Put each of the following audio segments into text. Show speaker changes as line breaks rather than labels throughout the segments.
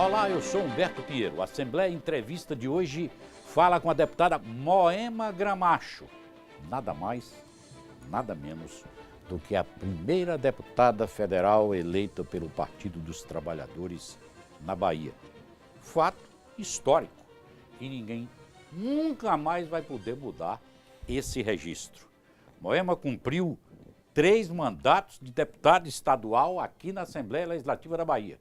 Olá, eu sou Humberto Pinheiro. A Assembleia Entrevista de hoje fala com a deputada Moema Gramacho. Nada mais, nada menos do que a primeira deputada federal eleita pelo Partido dos Trabalhadores na Bahia. Fato histórico, que ninguém nunca mais vai poder mudar esse registro. Moema cumpriu 3 mandatos de deputado estadual aqui na Assembleia Legislativa da Bahia.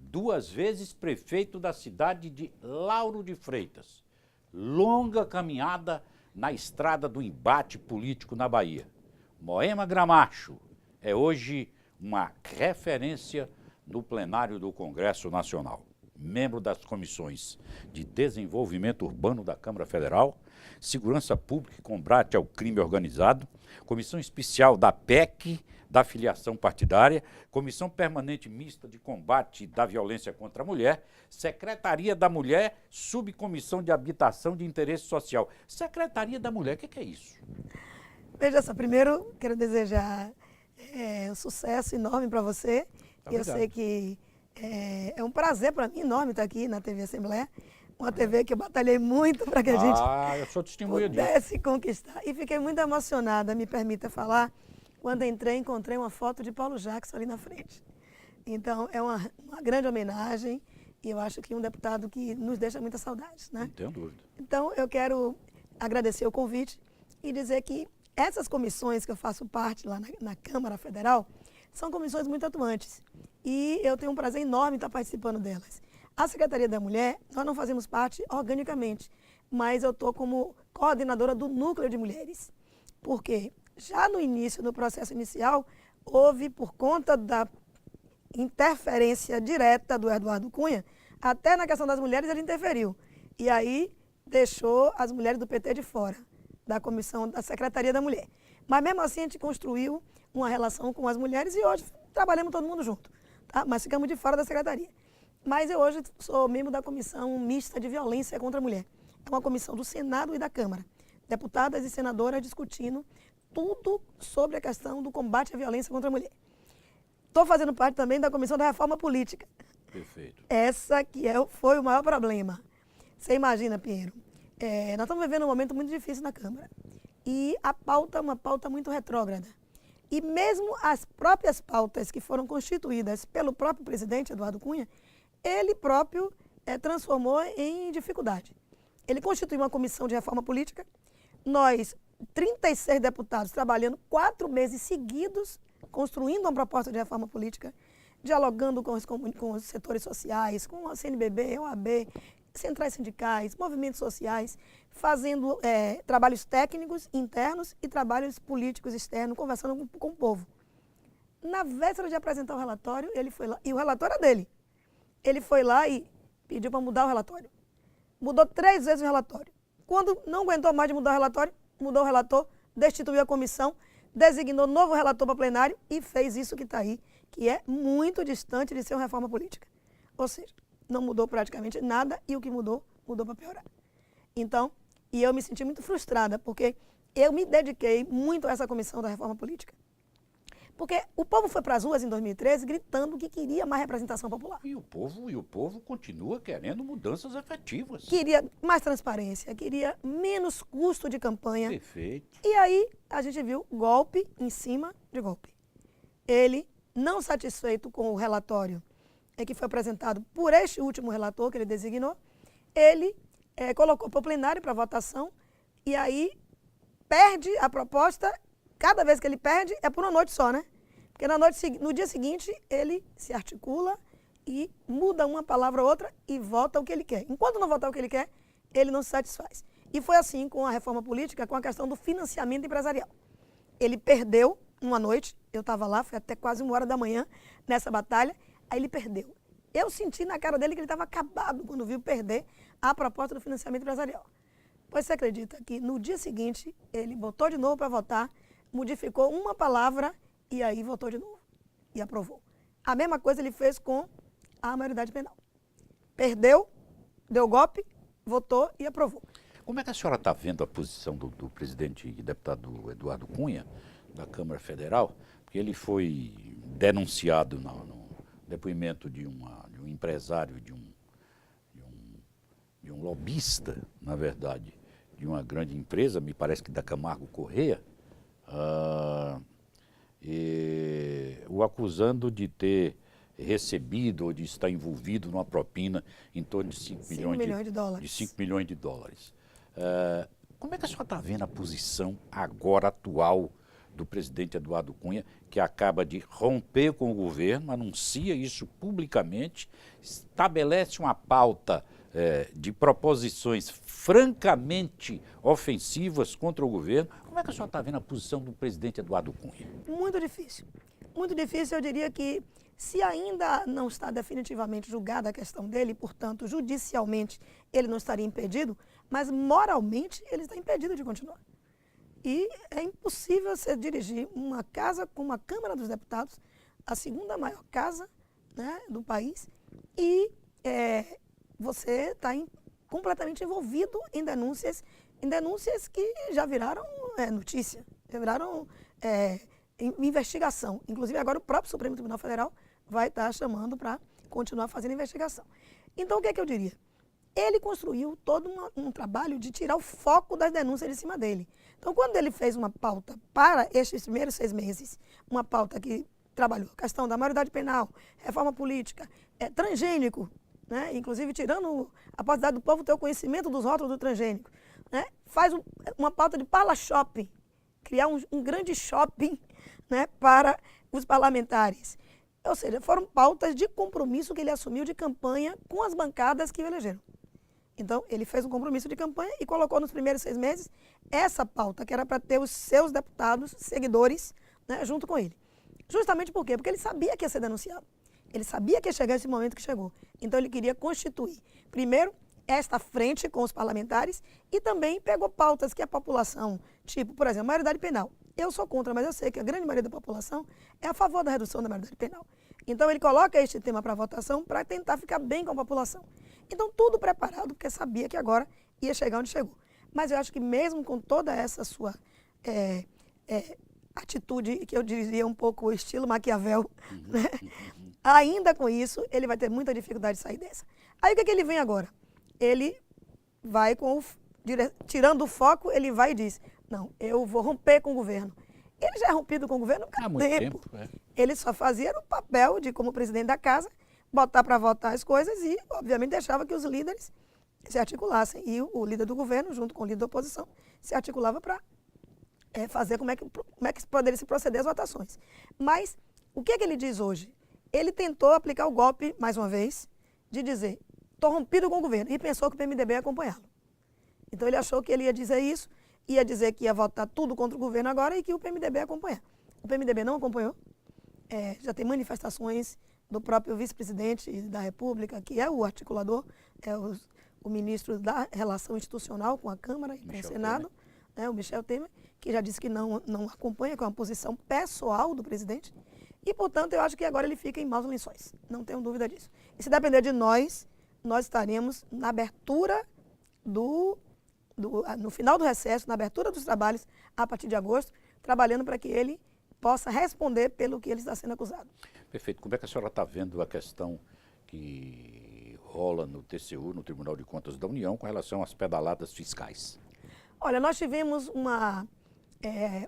2 vezes prefeito da cidade de Lauro de Freitas. Longa caminhada na estrada do embate político na Bahia. Moema Gramacho é hoje uma referência no plenário do Congresso Nacional. Membro das comissões de Desenvolvimento Urbano da Câmara Federal, Segurança Pública e Combate ao Crime Organizado, Comissão Especial da PEC, da Filiação Partidária, Comissão Permanente Mista de Combate da Violência contra a Mulher, Secretaria da Mulher, Subcomissão de Habitação de Interesse Social. Secretaria da Mulher, o que é isso?
Veja só, primeiro quero desejar um sucesso enorme para você. Eu sei que é um prazer para mim enorme estar aqui na TV Assembleia, uma TV que eu batalhei muito para que a gente
eu sou testemunha
pudesse conquistar. E fiquei muito emocionada, me permita falar, quando entrei, encontrei uma foto de Paulo Jackson ali na frente. Então, é uma grande homenagem e eu acho que um deputado que nos deixa muita saudade, né?
Não tenho dúvida.
Então, eu quero agradecer o convite e dizer que essas comissões que eu faço parte lá na Câmara Federal são comissões muito atuantes e eu tenho um prazer enorme em estar participando delas. A Secretaria da Mulher, nós não fazemos parte organicamente, mas eu estou como coordenadora do Núcleo de Mulheres. Por quê? Já no início, no processo inicial, houve, por conta da interferência direta do Eduardo Cunha, até na questão das mulheres ele interferiu. E aí deixou as mulheres do PT de fora da comissão da Secretaria da Mulher. Mas mesmo assim a gente construiu uma relação com as mulheres e hoje trabalhamos todo mundo junto, tá? Mas ficamos de fora da secretaria. Mas eu hoje sou membro da Comissão Mista de Violência contra a Mulher. É uma comissão do Senado e da Câmara. Deputadas e senadoras discutindo tudo sobre a questão do combate à violência contra a mulher. Estou fazendo parte também da Comissão da Reforma Política.
Perfeito.
Essa que foi o maior problema. Você imagina, Pinheiro, nós estamos vivendo um momento muito difícil na Câmara. E a pauta é uma pauta muito retrógrada. E mesmo as próprias pautas que foram constituídas pelo próprio presidente Eduardo Cunha, ele próprio transformou em dificuldade. Ele constituiu uma comissão de reforma política. Nós, 36 deputados, trabalhando 4 meses seguidos, construindo uma proposta de reforma política, dialogando com os setores sociais, com a CNBB, a OAB, centrais sindicais, movimentos sociais, fazendo trabalhos técnicos internos e trabalhos políticos externos, conversando com o povo. Na véspera de apresentar o relatório, ele foi lá, e o relatório é dele. Ele foi lá e pediu para mudar o relatório. Mudou 3 vezes o relatório. Quando não aguentou mais de mudar o relatório, mudou o relator, destituiu a comissão, designou novo relator para plenário e fez isso que está aí, que é muito distante de ser uma reforma política. Ou seja, não mudou praticamente nada e o que mudou, mudou para piorar. Então, e eu me senti muito frustrada, porque eu me dediquei muito a essa comissão da reforma política. Porque o povo foi para as ruas em 2013 gritando que queria mais representação popular.
E o povo continua querendo mudanças efetivas.
Queria mais transparência, queria menos custo de campanha.
Perfeito.
E aí a gente viu golpe em cima de golpe. Ele, não satisfeito com o relatório que foi apresentado por este último relator que ele designou, ele colocou para o plenário para votação e aí perde a proposta. Cada vez que ele perde, é por uma noite só, né? Porque no dia seguinte, ele se articula e muda uma palavra ou outra e vota o que ele quer. Enquanto não votar o que ele quer, ele não se satisfaz. E foi assim com a reforma política, com a questão do financiamento empresarial. Ele perdeu uma noite, eu estava lá, foi até quase 1h da manhã nessa batalha, aí ele perdeu. Eu senti na cara dele que ele estava acabado quando viu perder a proposta do financiamento empresarial. Pois você acredita que no dia seguinte, ele botou de novo para votar, modificou uma palavra e aí votou de novo e aprovou. A mesma coisa ele fez com a maioridade penal. Perdeu, deu golpe, votou e aprovou.
Como é que a senhora está vendo a posição do presidente e deputado Eduardo Cunha, da Câmara Federal? Porque ele foi denunciado no depoimento de um empresário de um um lobista, na verdade, de uma grande empresa, me parece que da Camargo Corrêa, o acusando de ter recebido ou de estar envolvido numa propina em torno de 5 milhões
de dólares.
De 5 milhões de dólares. Como é que a senhora está vendo a posição agora atual do presidente Eduardo Cunha, que acaba de romper com o governo, anuncia isso publicamente, estabelece uma pauta de proposições francamente ofensivas contra o governo? Como é que a senhora está vendo a posição do presidente Eduardo Cunha?
Muito difícil. Muito difícil, eu diria que se ainda não está definitivamente julgada a questão dele, portanto, judicialmente ele não estaria impedido, mas moralmente ele está impedido de continuar. E é impossível você dirigir uma casa como a Câmara dos Deputados, a segunda maior casa, né, do país, e você está completamente envolvido em denúncias que já viraram notícia, já viraram investigação. Inclusive agora o próprio Supremo Tribunal Federal vai estar chamando para continuar fazendo investigação. Então o que é que eu diria? Ele construiu todo um trabalho de tirar o foco das denúncias de cima dele. Então, quando ele fez uma pauta para estes primeiros 6 meses, uma pauta que trabalhou a questão da maioridade penal, reforma política, transgênico, né? Inclusive tirando a possibilidade do povo ter o conhecimento dos rótulos do transgênico, né? Faz uma pauta de parla shopping, criar um grande shopping, né, para os parlamentares. Ou seja, foram pautas de compromisso que ele assumiu de campanha com as bancadas que o elegeram. Então, ele fez um compromisso de campanha e colocou nos primeiros 6 meses essa pauta, que era para ter os seus deputados, seguidores, né, junto com ele. Justamente por quê? Porque ele sabia que ia ser denunciado. Ele sabia que ia chegar esse momento que chegou. Então, ele queria constituir, primeiro, esta frente com os parlamentares e também pegou pautas que a população, tipo, por exemplo, maioridade penal. Eu sou contra, mas eu sei que a grande maioria da população é a favor da redução da maioridade penal. Então, ele coloca este tema para votação para tentar ficar bem com a população. Então, tudo preparado, porque sabia que agora ia chegar onde chegou. Mas eu acho que mesmo com toda essa sua atitude, que eu diria um pouco estilo Maquiavel, né? Ainda com isso, ele vai ter muita dificuldade de sair dessa. Aí, o que é que ele vem agora? Ele vai tirando o foco, ele vai e diz, não, eu vou romper com o governo. Ele já é rompido com o governo há muito tempo. Ele só fazia o papel de, como presidente da casa, botar para votar as coisas e, obviamente, deixava que os líderes se articulassem. E o líder do governo, junto com o líder da oposição, se articulava para fazer como é que poderia se proceder às votações. Mas, o que é que ele diz hoje? Ele tentou aplicar o golpe, mais uma vez, de dizer, estou rompido com o governo, e pensou que o PMDB ia acompanhá-lo. Então, ele achou que ele ia dizer isso, ia dizer que ia votar tudo contra o governo agora e que o PMDB ia acompanhar. O PMDB não acompanhou. Já tem manifestações do próprio vice-presidente da República, que é o articulador, o ministro da Relação Institucional com a Câmara e com o Senado, né, o Michel Temer, que já disse que não acompanha, com a posição pessoal do presidente. E, portanto, eu acho que agora ele fica em maus lençóis. Não tenho dúvida disso. E se depender de nós estaremos na abertura no final do recesso, na abertura dos trabalhos, a partir de agosto, trabalhando para que ele possa responder pelo que ele está sendo acusado.
Perfeito. Como é que a senhora está vendo a questão que rola no TCU, no Tribunal de Contas da União, com relação às pedaladas fiscais?
Olha, nós tivemos uma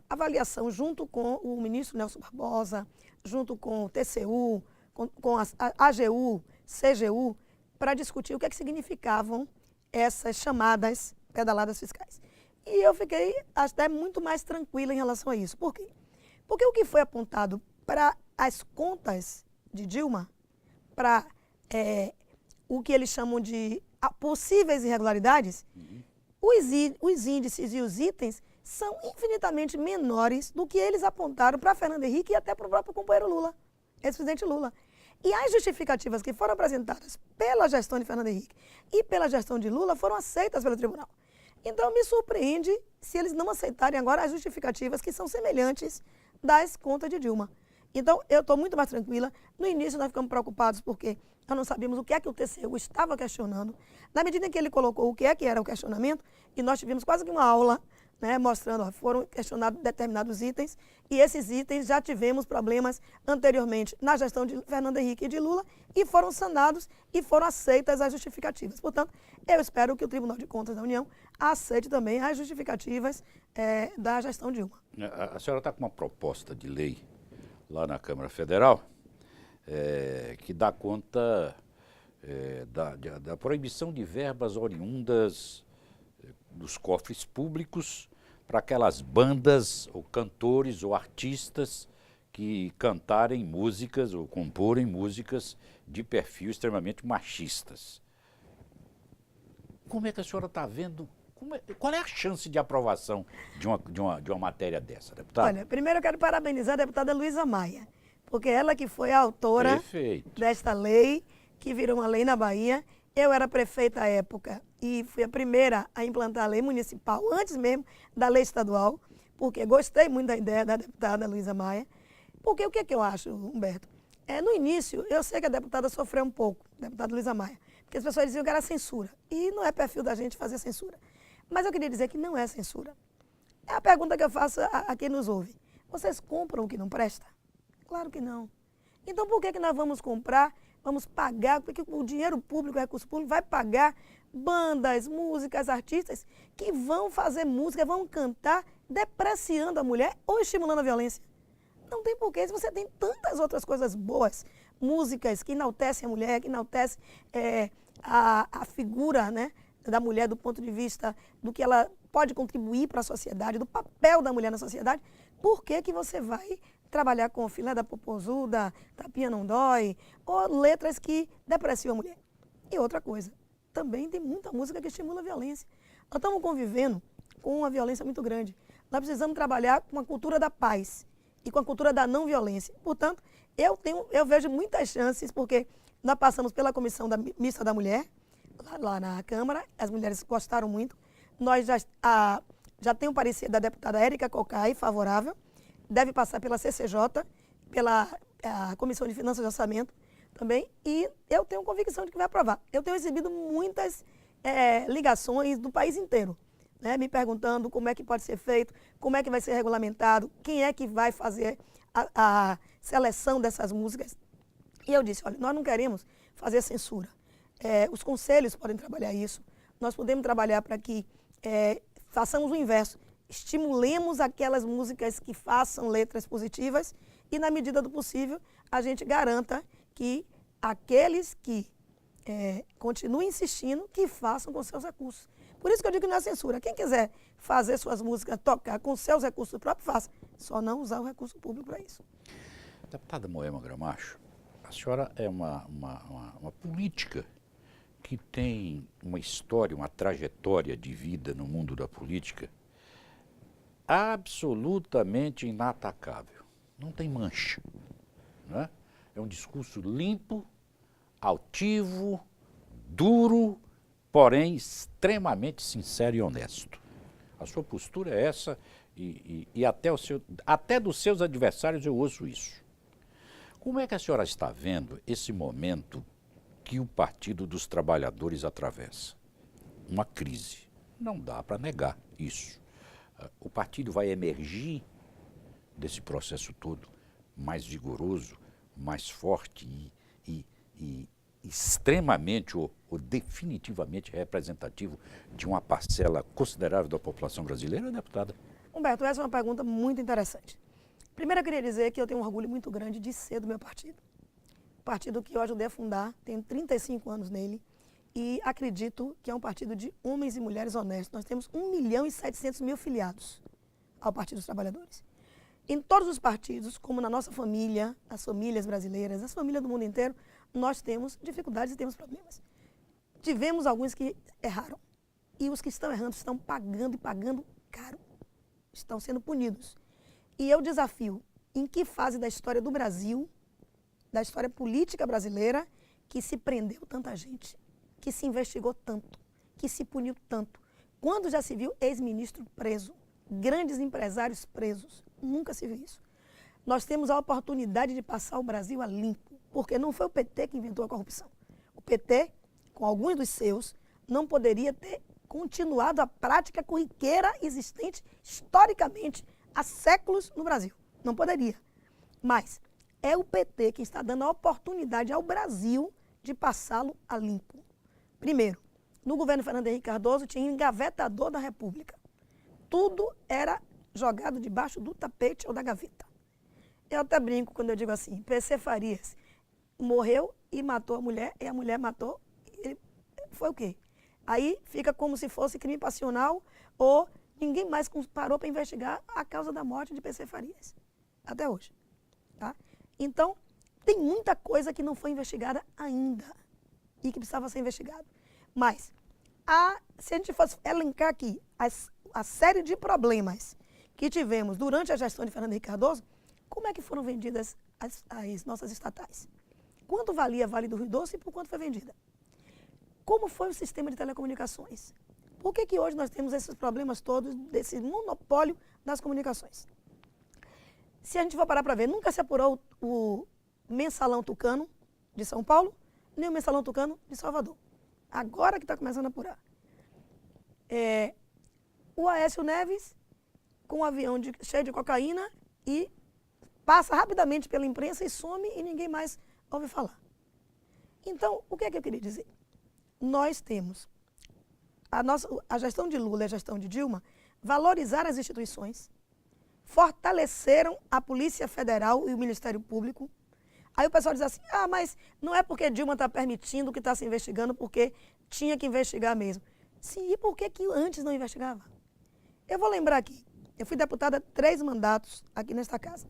avaliação junto com o ministro Nelson Barbosa, junto com o TCU, com a AGU, CGU, para discutir o que é que significavam essas chamadas pedaladas fiscais. E eu fiquei até muito mais tranquila em relação a isso. Por quê? Porque o que foi apontado para as contas de Dilma, para o que eles chamam de possíveis irregularidades, os índices e os itens são infinitamente menores do que eles apontaram para Fernando Henrique e até para o próprio companheiro Lula, ex-presidente Lula. E as justificativas que foram apresentadas pela gestão de Fernando Henrique e pela gestão de Lula foram aceitas pelo tribunal. Então, me surpreende se eles não aceitarem agora as justificativas que são semelhantes das contas de Dilma. Então, eu estou muito mais tranquila. No início, nós ficamos preocupados porque nós não sabíamos o que é que o TCU estava questionando. Na medida em que ele colocou o que é que era o questionamento, e nós tivemos quase que uma aula, né, mostrando, ó, foram questionados determinados itens, e esses itens já tivemos problemas anteriormente na gestão de Fernando Henrique e de Lula, e foram sanados e foram aceitas as justificativas. Portanto, eu espero que o Tribunal de Contas da União aceite também as justificativas da gestão Dilma.
A senhora está com uma proposta de lei lá na Câmara Federal que dá conta da proibição de verbas oriundas dos cofres públicos para aquelas bandas ou cantores ou artistas que cantarem músicas ou comporem músicas de perfil extremamente machistas. Como é que a senhora está vendo? Qual é a chance de aprovação de uma matéria dessa, deputada?
Olha, primeiro eu quero parabenizar a deputada Luísa Maia, porque ela que foi a autora desta lei, que virou uma lei na Bahia. Eu era prefeita à época e fui a primeira a implantar a lei municipal, antes mesmo da lei estadual, porque gostei muito da ideia da deputada Luísa Maia. Porque o que eu acho, Humberto? No início, eu sei que a deputada sofreu um pouco, a deputada Luísa Maia, porque as pessoas diziam que era censura. E não é perfil da gente fazer censura. Mas eu queria dizer que não é censura. É a pergunta que eu faço a quem nos ouve. Vocês compram o que não presta? Claro que não. Então por que nós vamos comprar, vamos pagar, porque o dinheiro público, o recurso público vai pagar bandas, músicas, artistas que vão fazer música, vão cantar depreciando a mulher ou estimulando a violência? Não tem porquê, se você tem tantas outras coisas boas, músicas que enaltecem a mulher, que enaltecem a figura, né, da mulher do ponto de vista do que ela pode contribuir para a sociedade, do papel da mulher na sociedade, por que você vai trabalhar com filé da popozuda, tapinha não dói, ou letras que depreciam a mulher? E outra coisa, também tem muita música que estimula a violência. Nós estamos convivendo com uma violência muito grande. Nós precisamos trabalhar com a cultura da paz e com a cultura da não violência. Portanto, eu vejo muitas chances, porque nós passamos pela Comissão Mista da Mulher, lá na Câmara, as mulheres gostaram muito. Nós já tem um parecer da deputada Érica Cocai favorável, deve passar pela CCJ, pela Comissão de Finanças e Orçamento também, e eu tenho convicção de que vai aprovar. Eu tenho recebido muitas ligações do país inteiro, né, me perguntando como é que pode ser feito, como é que vai ser regulamentado, quem é que vai fazer a seleção dessas músicas. E eu disse, olha, nós não queremos fazer censura. Os conselhos podem trabalhar isso, nós podemos trabalhar para que façamos o inverso, estimulemos aquelas músicas que façam letras positivas e, na medida do possível, a gente garanta que aqueles que continuem insistindo, que façam com seus recursos. Por isso que eu digo que não é censura. Quem quiser fazer suas músicas, tocar com seus recursos próprios, faça. Só não usar o recurso público para isso.
Deputada Moema Gramacho, a senhora é uma política que tem uma história, uma trajetória de vida no mundo da política absolutamente inatacável. Não tem mancha, né? É um discurso limpo, altivo, duro, porém extremamente sincero e honesto. A sua postura é essa e até dos seus adversários eu ouço isso. Como é que a senhora está vendo esse momento que o Partido dos Trabalhadores atravessa? Uma crise. Não dá para negar isso. O partido vai emergir desse processo todo mais vigoroso, mais forte e extremamente ou definitivamente representativo de uma parcela considerável da população brasileira, deputada?
Humberto, essa é uma pergunta muito interessante. Primeiro, eu queria dizer que eu tenho um orgulho muito grande de ser do meu partido. O partido que eu ajudei a fundar, tenho 35 anos nele, e acredito que é um partido de homens e mulheres honestos. Nós temos 1.700.000 filiados ao Partido dos Trabalhadores. Em todos os partidos, como na nossa família, as famílias brasileiras, as famílias do mundo inteiro, nós temos dificuldades e temos problemas. Tivemos alguns que erraram. E os que estão errando estão pagando e pagando caro. Estão sendo punidos. E eu desafio, em que fase da história do Brasil, da história política brasileira, que se prendeu tanta gente, que se investigou tanto, que se puniu tanto? Quando já se viu ex-ministro preso, grandes empresários presos? Nunca se viu isso. Nós temos a oportunidade de passar o Brasil a limpo, porque não foi o PT que inventou a corrupção. O PT, com alguns dos seus, não poderia ter continuado a prática corriqueira existente historicamente há séculos no Brasil. Não poderia. Mas é o PT que está dando a oportunidade ao Brasil de passá-lo a limpo. Primeiro, no governo Fernando Henrique Cardoso tinha engavetador da República. Tudo era jogado debaixo do tapete ou da gaveta. Eu até brinco quando eu digo assim, PC Farias morreu e matou a mulher, e a mulher matou, e foi o quê? Aí fica como se fosse crime passional ou ninguém mais parou para investigar a causa da morte de PC Farias. Até hoje. Tá? Então, tem muita coisa que não foi investigada ainda e que precisava ser investigada. Mas, se a gente fosse elencar aqui a série de problemas que tivemos durante a gestão de Fernando Henrique Cardoso, como é que foram vendidas as nossas estatais? Quanto valia a Vale do Rio Doce e por quanto foi vendida? Como foi o sistema de telecomunicações? Por que hoje nós temos esses problemas todos, desse monopólio das comunicações? Se a gente for parar para ver, nunca se apurou o mensalão tucano de São Paulo, nem o mensalão tucano de Salvador. Agora que está começando a apurar. O Aécio Neves, com um avião cheio de cocaína, e passa rapidamente pela imprensa e some e ninguém mais ouve falar. Então, o que é que eu queria dizer? Nós temos a gestão de Lula e a gestão de Dilma valorizaram as instituições, fortaleceram a Polícia Federal e o Ministério Público. Aí o pessoal diz assim, mas não é porque Dilma está permitindo que está se investigando, porque tinha que investigar mesmo. Sim, e por que antes não investigava? Eu vou lembrar aqui, eu fui deputada 3 mandatos aqui nesta casa.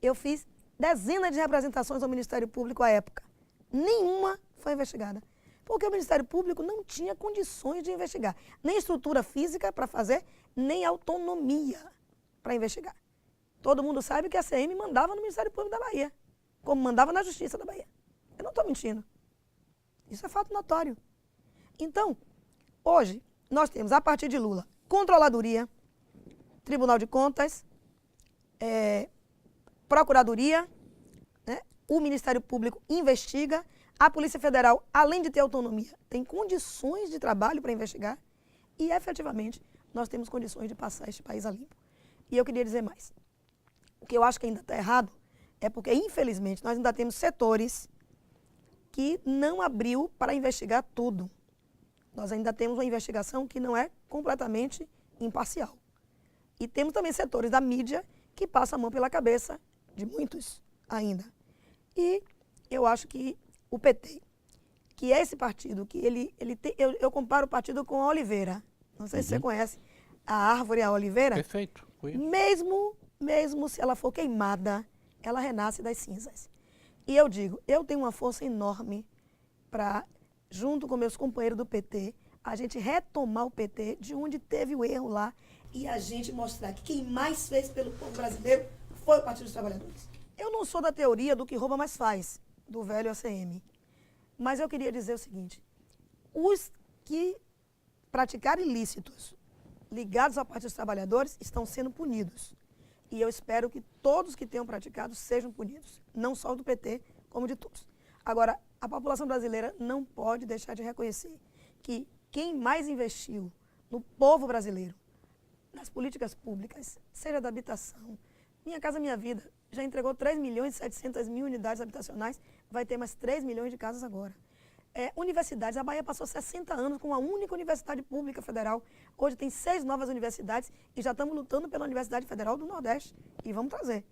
Eu fiz dezenas de representações ao Ministério Público à época. Nenhuma foi investigada. Porque o Ministério Público não tinha condições de investigar. Nem estrutura física para fazer, nem autonomia para investigar. Todo mundo sabe que a CM mandava no Ministério Público da Bahia, como mandava na Justiça da Bahia. Eu não estou mentindo. Isso é fato notório. Então, hoje, nós temos, a partir de Lula, Controladoria, Tribunal de Contas, Procuradoria, né? O Ministério Público investiga, a Polícia Federal, além de ter autonomia, tem condições de trabalho para investigar e, efetivamente, nós temos condições de passar este país a limpo. E eu queria dizer mais. O que eu acho que ainda está errado é porque, infelizmente, nós ainda temos setores que não abriu para investigar tudo. Nós ainda temos uma investigação que não é completamente imparcial. E temos também setores da mídia que passam a mão pela cabeça de muitos ainda. E eu acho que o PT, que é esse partido, que eu comparo o partido com a oliveira. Não sei se você conhece a árvore, a oliveira.
Perfeito.
Mesmo se ela for queimada, ela renasce das cinzas. E eu digo, eu tenho uma força enorme para, junto com meus companheiros do PT, a gente retomar o PT de onde teve o erro lá e a gente mostrar que quem mais fez pelo povo brasileiro foi o Partido dos Trabalhadores. Eu não sou da teoria do que rouba mais faz, do velho ACM. Mas eu queria dizer o seguinte, os que praticaram ilícitos ligados ao Partido dos Trabalhadores estão sendo punidos. E eu espero que todos que tenham praticado sejam punidos, não só do PT, como de todos. Agora, a população brasileira não pode deixar de reconhecer que quem mais investiu no povo brasileiro, nas políticas públicas, seja da habitação, Minha Casa Minha Vida já entregou 3.700.000 unidades habitacionais, vai ter mais 3 milhões de casas agora. Universidades, a Bahia passou 60 anos com uma única universidade pública federal. Hoje tem 6 novas universidades e já estamos lutando pela Universidade Federal do Nordeste. E vamos trazer.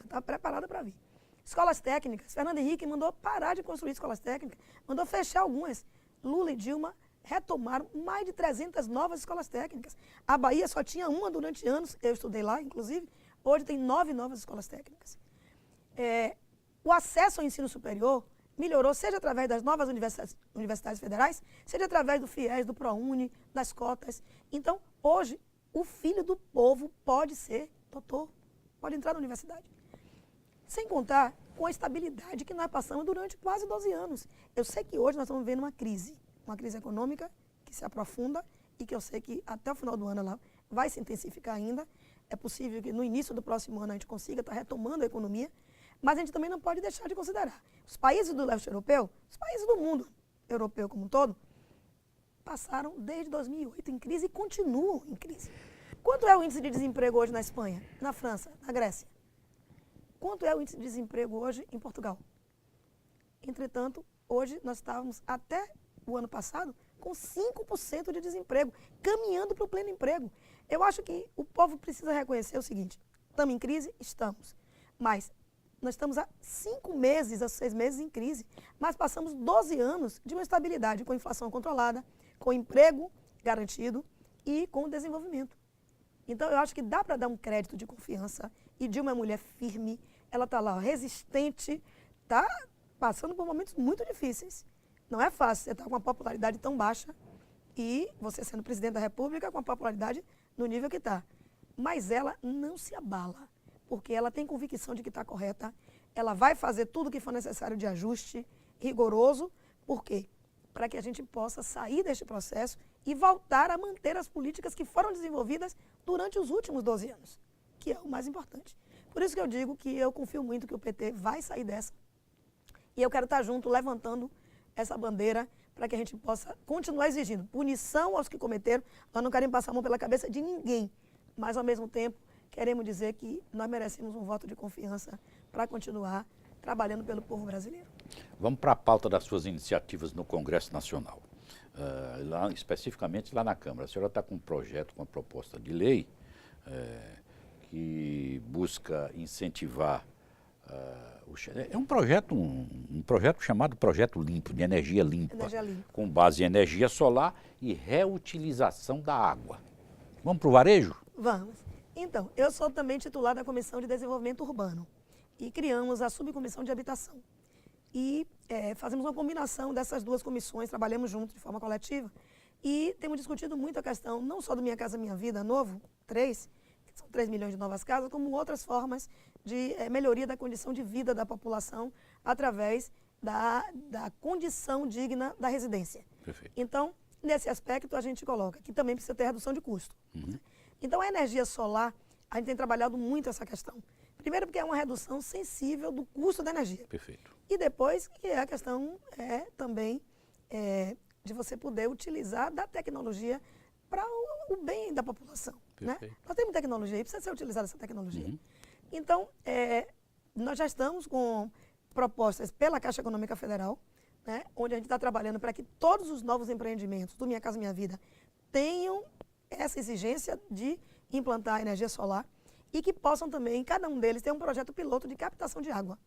Está preparada para vir. Escolas técnicas. Fernando Henrique mandou parar de construir escolas técnicas, mandou fechar algumas. Lula e Dilma retomaram mais de 300 novas escolas técnicas. A Bahia só tinha uma durante anos, eu estudei lá, inclusive. Hoje tem 9 novas escolas técnicas. O acesso ao ensino superior melhorou, seja através das novas universidades federais, seja através do FIES, do ProUni, das cotas. Então, hoje, o filho do povo pode ser doutor, pode entrar na universidade. Sem contar com a estabilidade que nós passamos durante quase 12 anos. Eu sei que hoje nós estamos vivendo uma crise econômica que se aprofunda e que eu sei que até o final do ano ela vai se intensificar ainda. É possível que no início do próximo ano a gente consiga estar retomando a economia, mas a gente também não pode deixar de considerar. Os países do leste europeu, os países do mundo europeu como um todo, passaram desde 2008 em crise e continuam em crise. Quanto é o índice de desemprego hoje na Espanha, na França, na Grécia? Quanto é o índice de desemprego hoje em Portugal? Entretanto, hoje nós estávamos, até o ano passado, com 5% de desemprego, caminhando para o pleno emprego. Eu acho que o povo precisa reconhecer o seguinte: estamos em crise? Estamos. Mas nós estamos há 5 meses, há 6 meses em crise, mas passamos 12 anos de uma estabilidade, com inflação controlada, com emprego garantido e com desenvolvimento. Então, eu acho que dá para dar um crédito de confiança e de uma mulher firme, ela está lá, resistente, está passando por momentos muito difíceis. Não é fácil você estar com uma popularidade tão baixa e você sendo presidente da República com a popularidade no nível que está. Mas ela não se abala, porque ela tem convicção de que está correta, ela vai fazer tudo o que for necessário de ajuste rigoroso. Por quê? Para que a gente possa sair deste processo e voltar a manter as políticas que foram desenvolvidas durante os últimos 12 anos, que é o mais importante. Por isso que eu digo que eu confio muito que o PT vai sair dessa. E eu quero estar junto, levantando essa bandeira para que a gente possa continuar exigindo punição aos que cometeram. Nós não queremos passar a mão pela cabeça de ninguém, mas ao mesmo tempo queremos dizer que nós merecemos um voto de confiança para continuar trabalhando pelo povo brasileiro.
Vamos para a pauta das suas iniciativas no Congresso Nacional, especificamente lá na Câmara. A senhora está com um projeto, com uma proposta de lei que busca incentivar é um projeto chamado Projeto Limpo, de energia limpa, com base em energia solar e reutilização da água. Vamos para o varejo?
Vamos. Então, eu sou também titular da Comissão de Desenvolvimento Urbano e criamos a Subcomissão de Habitação. E fazemos uma combinação dessas duas comissões, trabalhamos juntos de forma coletiva e temos discutido muito a questão, não só do Minha Casa Minha Vida novo, 3, que são 3 milhões de novas casas, como outras formas de melhoria da condição de vida da população através da condição digna da residência.
Perfeito.
Então, nesse aspecto, a gente coloca que também precisa ter redução de custo.
Uhum.
Então, a energia solar, a gente tem trabalhado muito essa questão. Primeiro porque é uma redução sensível do custo da energia.
Perfeito.
E depois que a questão também de você poder utilizar da tecnologia para o bem da população. Né? Nós temos tecnologia e precisa ser utilizada essa tecnologia.
Uhum.
Então, nós já estamos com propostas pela Caixa Econômica Federal, né, onde a gente está trabalhando para que todos os novos empreendimentos do Minha Casa Minha Vida tenham essa exigência de implantar energia solar e que possam também, cada um deles, ter um projeto piloto de captação de água.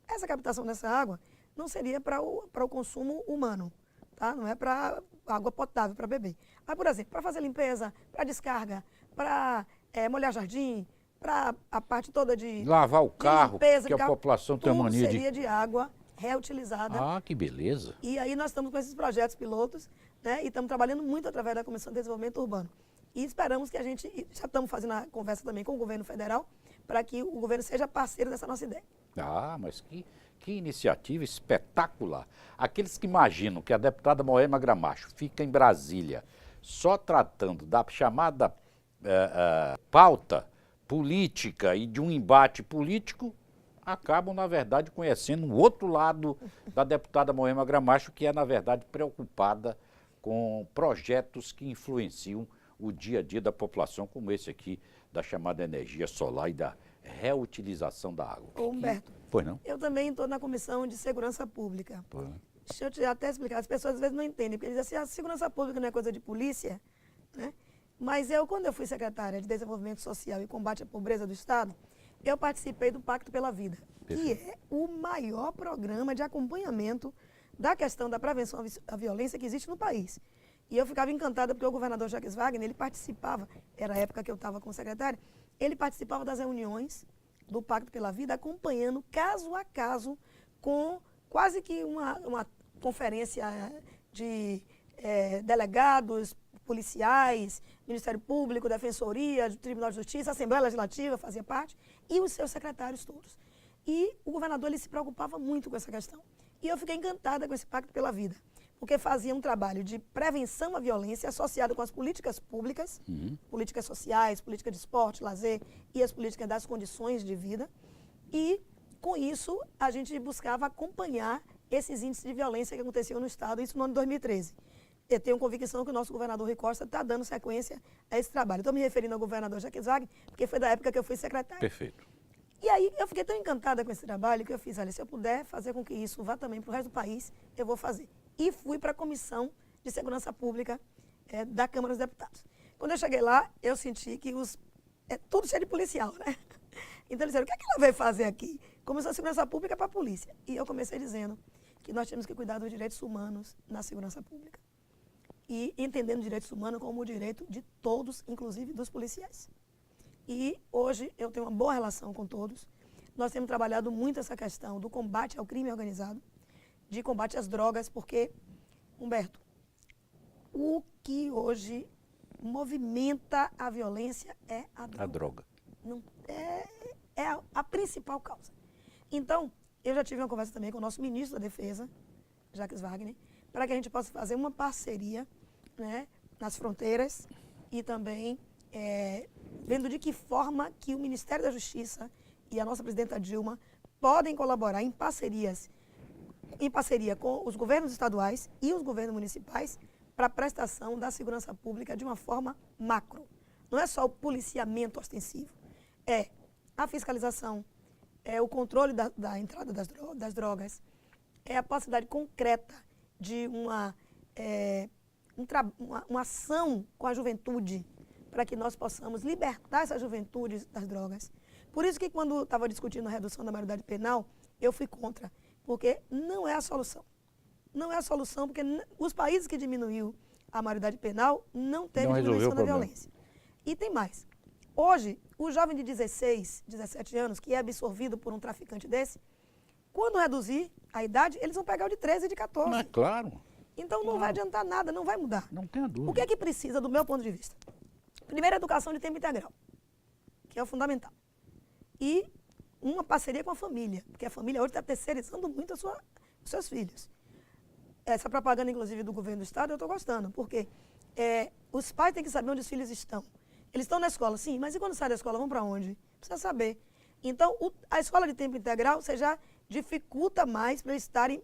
Essa captação dessa água não seria para o consumo humano, tá? Não é para água potável para beber. Mas, por exemplo, para fazer limpeza, para descarga, para molhar jardim, para a parte toda de
lavar o carro,
limpeza,
que a população tem uma mania
seria de água reutilizada.
Ah, que beleza.
E aí nós estamos com esses projetos pilotos, né, e estamos trabalhando muito através da Comissão de Desenvolvimento Urbano. E esperamos que a gente, já estamos fazendo a conversa também com o governo federal, para que o governo seja parceiro dessa nossa ideia.
Ah, mas que iniciativa espetacular. Aqueles que imaginam que a deputada Moema Gramacho fica em Brasília só tratando da chamada pauta política e de um embate político, acabam, na verdade, conhecendo um outro lado da deputada Moema Gramacho, que é, na verdade, preocupada com projetos que influenciam o dia a dia da população, como esse aqui, da chamada energia solar e da reutilização da água.
Ô, Humberto,
pois não?
Eu também estou na Comissão de Segurança Pública.
Pois.
Deixa eu te até explicar, as pessoas às vezes não entendem, porque eles dizem assim, a segurança pública não é coisa de polícia, né? Mas quando eu fui secretária de Desenvolvimento Social e Combate à Pobreza do Estado, eu participei do Pacto pela Vida, que é o maior programa de acompanhamento da questão da prevenção à violência que existe no país. E eu ficava encantada porque o governador Jacques Wagner, ele participava, era a época que eu estava como secretária, ele participava das reuniões do Pacto pela Vida, acompanhando caso a caso, com quase que uma conferência de delegados, policiais, Ministério Público, Defensoria, Tribunal de Justiça, Assembleia Legislativa fazia parte, e os seus secretários todos. E o governador ele se preocupava muito com essa questão. E eu fiquei encantada com esse Pacto pela Vida, porque fazia um trabalho de prevenção à violência associado com as políticas públicas, políticas sociais, política de esporte, lazer e as políticas das condições de vida. E, com isso, a gente buscava acompanhar esses índices de violência que aconteciam no Estado, isso no ano de 2013. eu tenho convicção que o nosso governador Rui Costa está dando sequência a esse trabalho. Estou me referindo ao governador Jacques Wagner, porque foi da época que eu fui secretária.
Perfeito.
E aí eu fiquei tão encantada com esse trabalho que eu fiz, olha, se eu puder fazer com que isso vá também para o resto do país, eu vou fazer. E fui para a Comissão de Segurança Pública da Câmara dos Deputados. Quando eu cheguei lá, eu senti que tudo cheio de policial, né? Então eles disseram, o que é que ela veio fazer aqui? Comissão de Segurança Pública para a polícia. E eu comecei dizendo que nós temos que cuidar dos direitos humanos na segurança pública. E entendendo direitos humanos como o direito de todos, inclusive dos policiais. E hoje eu tenho uma boa relação com todos. Nós temos trabalhado muito essa questão do combate ao crime organizado, de combate às drogas, porque, Humberto, o que hoje movimenta a violência é a droga.
A droga.
Não, é a principal causa. Então, eu já tive uma conversa também com o nosso ministro da Defesa, Jacques Wagner, para que a gente possa fazer uma parceria, né, nas fronteiras e também vendo de que forma que o Ministério da Justiça e a nossa presidenta Dilma podem colaborar em parceria com os governos estaduais e os governos municipais para a prestação da segurança pública de uma forma macro. Não é só o policiamento ostensivo, é a fiscalização, é o controle da entrada das drogas, é a possibilidade concreta de uma ação com a juventude para que nós possamos libertar essa juventude das drogas. Por isso que quando estava discutindo a redução da maioridade penal, eu fui contra, porque não é a solução. Não é a solução, porque os países que diminuiu a maioridade penal não teve diminuição da violência. E tem mais. Hoje, o jovem de 16, 17 anos, que é absorvido por um traficante desse, quando reduzir a idade, eles vão pegar o de 13 e de 14.
Não é claro.
Então não vai adiantar nada, não vai mudar.
Não tenha dúvida.
O que é que precisa, do meu ponto de vista? Primeiro, educação de tempo integral, que é o fundamental. E uma parceria com a família, porque a família hoje está terceirizando muito os seus filhos. Essa propaganda, inclusive, do governo do Estado, eu estou gostando, porque os pais têm que saber onde os filhos estão. Eles estão na escola, sim, mas e quando saem da escola, vão para onde? Precisa saber. Então, a escola de tempo integral, você já dificulta mais para eles estarem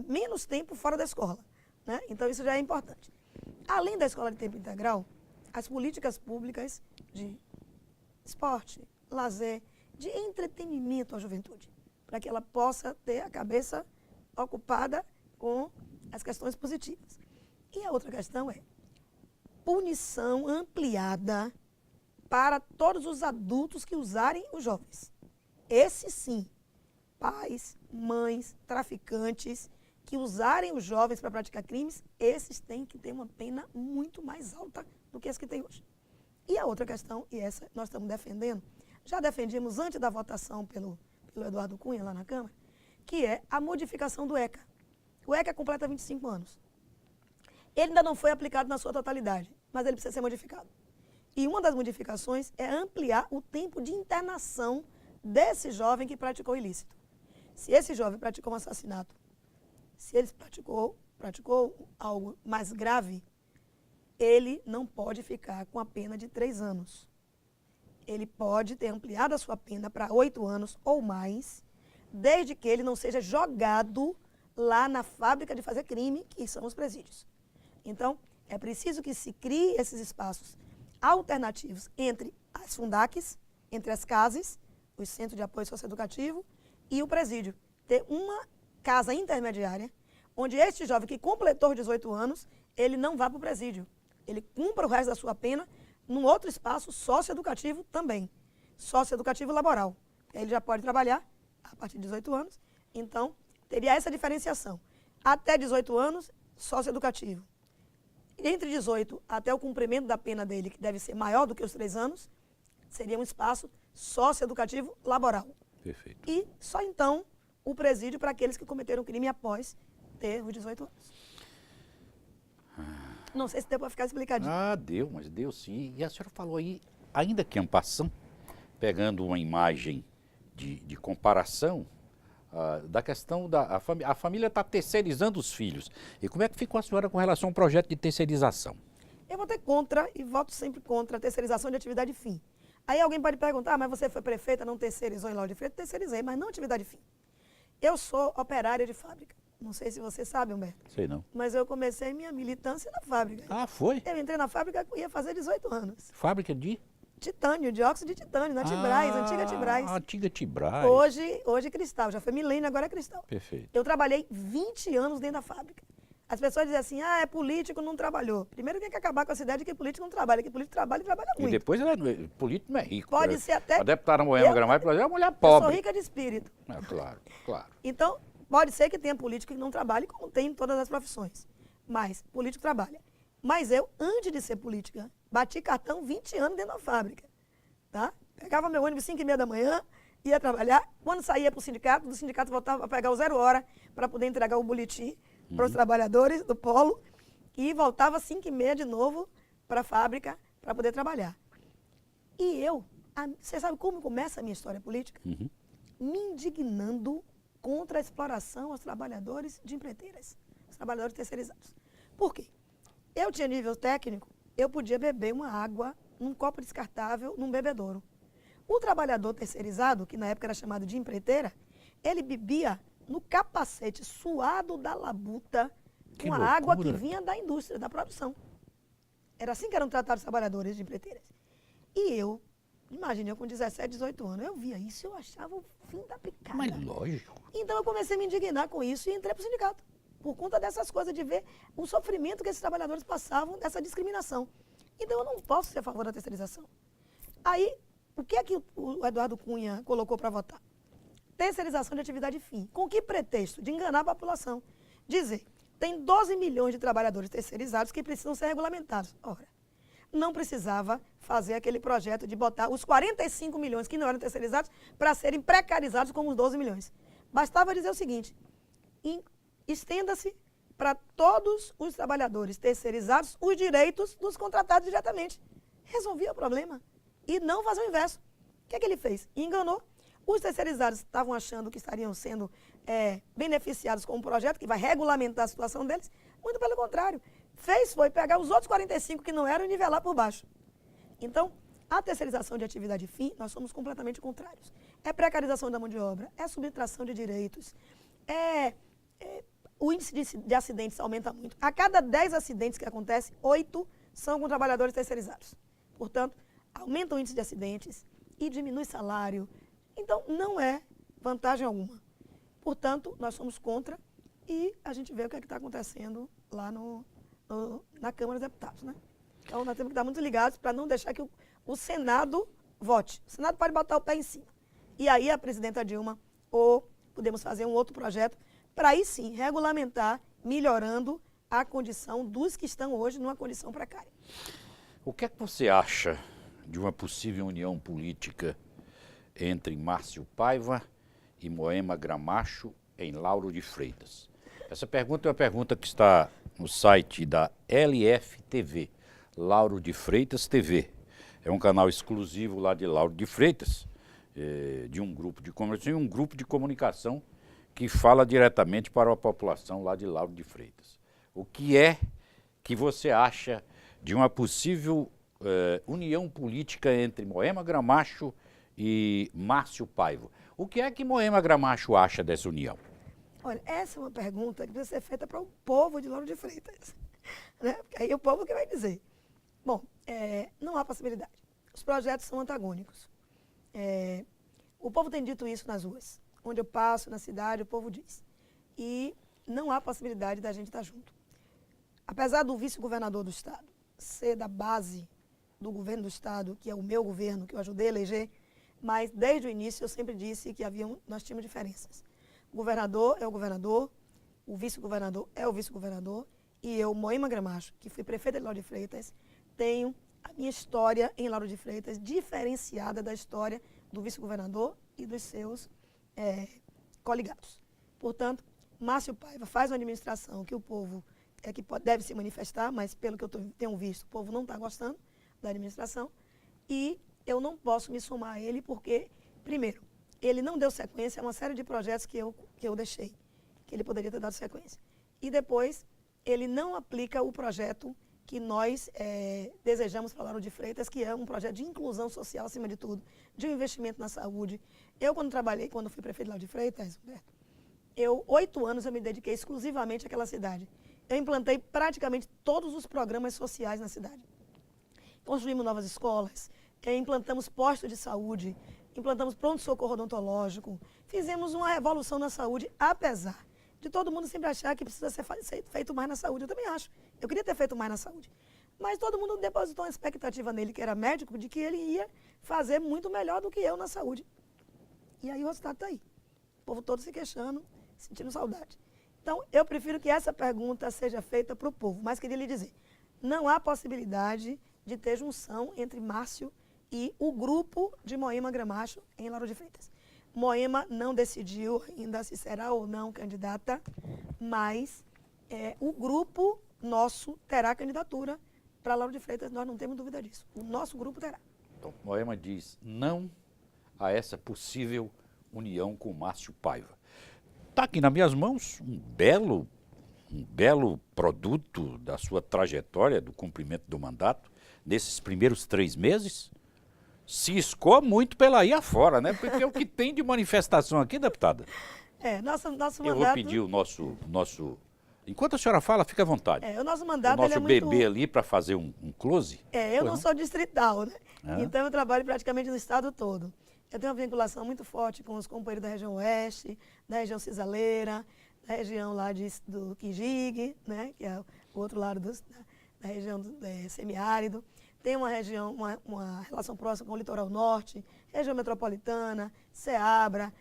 menos tempo fora da escola, né? Então, isso já é importante. Além da escola de tempo integral, as políticas públicas de esporte, lazer, de entretenimento à juventude, para que ela possa ter a cabeça ocupada com as questões positivas. E a outra questão é punição ampliada para todos os adultos que usarem os jovens. Esses sim, pais, mães, traficantes, que usarem os jovens para praticar crimes, esses têm que ter uma pena muito mais alta do que as que tem hoje. E a outra questão, e essa nós estamos defendendo, já defendíamos antes da votação pelo Eduardo Cunha lá na Câmara, que é a modificação do ECA. O ECA completa 25 anos. Ele ainda não foi aplicado na sua totalidade, mas ele precisa ser modificado. E uma das modificações é ampliar o tempo de internação desse jovem que praticou ilícito. Se esse jovem praticou um assassinato, se ele praticou algo mais grave, ele não pode ficar com a pena de 3 anos. Ele pode ter ampliado a sua pena para 8 anos ou mais, desde que ele não seja jogado lá na fábrica de fazer crime, que são os presídios. Então, é preciso que se crie esses espaços alternativos entre as fundacs, entre as CASES, os Centros de Apoio Socioeducativo, e o presídio. Ter uma casa intermediária, onde este jovem que completou 18 anos, ele não vá para o presídio. Ele cumpra o resto da sua pena num outro espaço socioeducativo também. Socioeducativo laboral. Ele já pode trabalhar a partir de 18 anos, então teria essa diferenciação. Até 18 anos, socioeducativo. Entre 18 até o cumprimento da pena dele, que deve ser maior do que os 3 anos, seria um espaço socioeducativo laboral.
Perfeito.
E só então o presídio para aqueles que cometeram crime após ter os 18 anos. Não sei se deu para ficar explicadinho.
Ah, deu, mas deu sim. E a senhora falou aí, ainda que passando, pegando uma imagem de comparação, da questão da a família está terceirizando os filhos. E como é que ficou a senhora com relação ao projeto de terceirização?
Eu vou ter contra e voto sempre contra a terceirização de atividade fim. Aí alguém pode perguntar, mas você foi prefeita, não terceirizou em Lauro de Freitas? Terceirizei, mas não atividade fim. Eu sou operária de fábrica. Não sei se você sabe, Humberto.
Sei não.
Mas eu comecei minha militância na fábrica.
Ah, foi?
Eu entrei na fábrica, ia fazer 18 anos.
Fábrica de?
Titânio, dióxido de titânio, na Tibraz, antiga Tibraz.
Antiga Tibraz.
Hoje Cristal, já foi milênio, agora é Cristal.
Perfeito.
Eu trabalhei 20 anos dentro da fábrica. As pessoas dizem assim, é político, não trabalhou. Primeiro tem que acabar com essa ideia de que político não trabalha, que político trabalha e trabalha muito.
E depois político não é rico.
Pode ser até...
A deputada Moema Gramacho é uma mulher
Eu
pobre.
sou rica de espírito.
Claro, claro.
Então, pode ser que tenha político que não trabalhe, como tem em todas as profissões. Mas político trabalha. Mas eu, antes de ser política, bati cartão 20 anos dentro da fábrica. Tá? Pegava meu ônibus 5h30 da manhã, ia trabalhar. Quando saía para o sindicato, do sindicato voltava a pegar o 0 hora para poder entregar o boletim para os trabalhadores do polo e voltava às 5h30 de novo para a fábrica para poder trabalhar. E eu, você sabe como começa a minha história política? Me indignando contra a exploração aos trabalhadores de empreiteiras, os trabalhadores terceirizados. Por quê? Eu tinha nível técnico, eu podia beber uma água num copo descartável, num bebedouro. O trabalhador terceirizado, que na época era chamado de empreiteira, ele bebia no capacete suado da labuta com a água que vinha da indústria, da produção. Era assim que eram tratados os trabalhadores de empreiteiras. E eu, imagine, eu com 17, 18 anos, eu via isso e eu achava o fim da picada.
Mas lógico.
Então eu comecei a me indignar com isso e entrei para o sindicato. Por conta dessas coisas, de ver o sofrimento que esses trabalhadores passavam dessa discriminação. Então eu não posso ser a favor da terceirização. Aí, o que é que o Eduardo Cunha colocou para votar? Terceirização de atividade fim. Com que pretexto? De enganar a população. Dizer, tem 12 milhões de trabalhadores terceirizados que precisam ser regulamentados. Ora, não precisava fazer aquele projeto de botar os 45 milhões que não eram terceirizados para serem precarizados como os 12 milhões. Bastava dizer o seguinte, estenda-se para todos os trabalhadores terceirizados os direitos dos contratados diretamente. Resolvia o problema. E não fazer o inverso. O que é que ele fez? Enganou. Os terceirizados estavam achando que estariam sendo beneficiados com um projeto que vai regulamentar a situação deles. Muito pelo contrário. Foi pegar os outros 45 que não eram e nivelar por baixo. Então, a terceirização de atividade fim, nós somos completamente contrários. É precarização da mão de obra, é subtração de direitos, o índice de acidentes aumenta muito. A cada 10 acidentes que acontecem, 8 são com trabalhadores terceirizados. Portanto, aumenta o índice de acidentes e diminui salário. Então, não é vantagem alguma. Portanto, nós somos contra e a gente vê o que é que está acontecendo lá na Câmara dos Deputados, né? Então, nós temos que estar muito ligados para não deixar que o Senado vote. O Senado pode botar o pé em cima. E aí a presidenta Dilma, ou podemos fazer um outro projeto, para aí sim regulamentar, melhorando a condição dos que estão hoje numa condição precária.
O que é que você acha de uma possível união política entre Márcio Paiva e Moema Gramacho em Lauro de Freitas? Essa pergunta é uma pergunta que está no site da LFTV, Lauro de Freitas TV. É um canal exclusivo lá de Lauro de Freitas, de um grupo de comunicação, e um grupo de comunicação que fala diretamente para a população lá de Lauro de Freitas. O que é que você acha de uma possível união política entre Moema Gramacho e Márcio Paiva? O que é que Moema Gramacho acha dessa união?
Olha, essa é uma pergunta que precisa ser feita para o povo de Lauro de Freitas. Né? Porque aí é o povo que vai dizer. Bom, não há possibilidade. Os projetos são antagônicos. O povo tem dito isso nas ruas. Onde eu passo, na cidade, o povo diz. E não há possibilidade da gente estar junto. Apesar do vice-governador do Estado ser da base do governo do Estado, que é o meu governo, que eu ajudei a eleger, mas desde o início eu sempre disse que nós tínhamos diferenças. O governador é o governador, o vice-governador é o vice-governador, e eu, Moema Gramacho, que fui prefeita de Lauro de Freitas, tenho a minha história em Lauro de Freitas diferenciada da história do vice-governador e dos seus coligados. Portanto, Márcio Paiva faz uma administração que o povo que deve se manifestar, mas pelo que eu tenho visto, o povo não está gostando da administração, e eu não posso me somar a ele porque, primeiro, ele não deu sequência a uma série de projetos que eu deixei, que ele poderia ter dado sequência. E depois, ele não aplica o projeto que nós desejamos para Lauro de Freitas, que é um projeto de inclusão social, acima de tudo, de um investimento na saúde. Eu, quando fui prefeito de Lauro de Freitas, Humberto, 8 anos eu me dediquei exclusivamente àquela cidade. Eu implantei praticamente todos os programas sociais na cidade. Construímos novas escolas, implantamos postos de saúde, implantamos pronto-socorro odontológico, fizemos uma revolução na saúde, apesar de todo mundo sempre achar que precisa ser feito mais na saúde. Eu também acho. Eu queria ter feito mais na saúde. Mas todo mundo depositou uma expectativa nele, que era médico, de que ele ia fazer muito melhor do que eu na saúde. E aí o resultado está aí. O povo todo se queixando, sentindo saudade. Então, eu prefiro que essa pergunta seja feita para o povo. Mas queria lhe dizer, não há possibilidade de ter junção entre Márcio e o grupo de Moema Gramacho em Lauro de Freitas. Moema não decidiu ainda se será ou não candidata, mas o grupo nosso terá candidatura para Lauro de Freitas, nós não temos dúvida disso. O nosso grupo terá.
Então, Moema diz não a essa possível união com Márcio Paiva. Está aqui nas minhas mãos um belo produto da sua trajetória, do cumprimento do mandato, nesses primeiros 3 meses. Se escoa muito pela aí afora, né? Porque o que tem de manifestação aqui, deputada?
Nosso mandato...
Eu vou pedir o nosso... Enquanto a senhora fala, fica à vontade.
O nosso mandato
o nosso
ele é
bebê
muito...
ali para fazer um close.
Eu não sou distrital, né? Então eu trabalho praticamente no estado todo. Eu tenho uma vinculação muito forte com os companheiros da região oeste, da região cisaleira, da região lá do Quijig, né? Que é o outro lado da região semiárido. Tem uma região, uma relação próxima com o litoral norte, região metropolitana, Ceabra,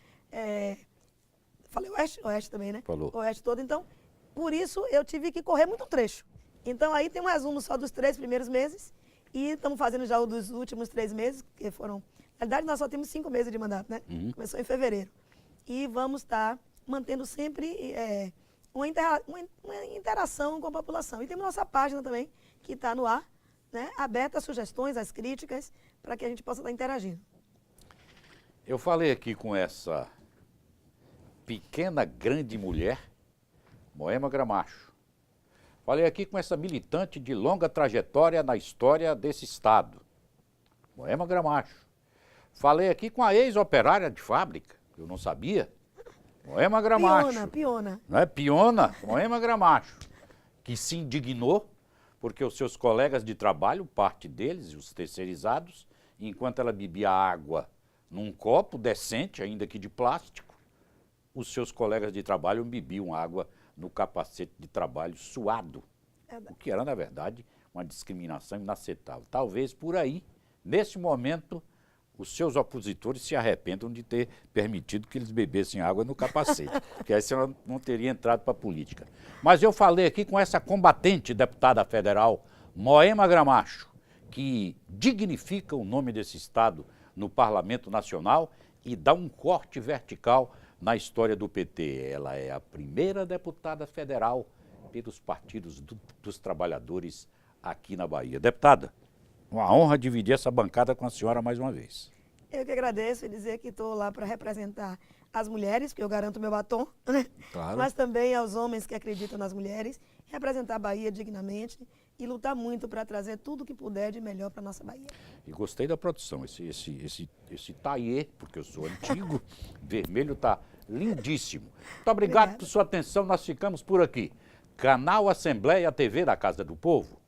falei oeste também, né?
Falou.
Oeste todo. Então, por isso eu tive que correr muito trecho. Então, aí tem um resumo só dos 3 primeiros meses e estamos fazendo já o dos últimos 3 meses, que foram... Na verdade, nós só temos 5 meses de mandato, né? Começou em fevereiro. E vamos estar mantendo sempre uma interação com a população. E temos nossa página também, que está no ar, né? Aberta às sugestões, às críticas, para que a gente possa estar interagindo.
Eu falei aqui com essa pequena, grande mulher, Moema Gramacho. Falei aqui com essa militante de longa trajetória na história desse estado, Moema Gramacho. Falei aqui com a ex-operária de fábrica, eu não sabia, Moema Gramacho.
Piona.
Não é? Piona, Moema Gramacho, que se indignou porque os seus colegas de trabalho, parte deles, os terceirizados, enquanto ela bebia água num copo decente, ainda que de plástico, os seus colegas de trabalho bebiam água no capacete de trabalho suado, o que era, na verdade, uma discriminação inaceitável. Talvez por aí, nesse momento, os seus opositores se arrependam de ter permitido que eles bebessem água no capacete, porque aí você não teria entrado para a política. Mas eu falei aqui com essa combatente deputada federal, Moema Gramacho, que dignifica o nome desse estado no Parlamento Nacional e dá um corte vertical na história do PT. Ela é a primeira deputada federal pelos partidos dos trabalhadores aqui na Bahia. Deputada, uma honra dividir essa bancada com a senhora mais uma vez.
Eu que agradeço e dizer que estou lá para representar as mulheres, porque eu garanto meu batom, né?
Claro.
Mas também aos homens que acreditam nas mulheres, representar a Bahia dignamente e lutar muito para trazer tudo que puder de melhor para a nossa Bahia.
E gostei da produção, esse taillé, porque eu sou antigo, vermelho está lindíssimo. Muito obrigado por sua atenção, nós ficamos por aqui. Canal Assembleia TV da Casa do Povo.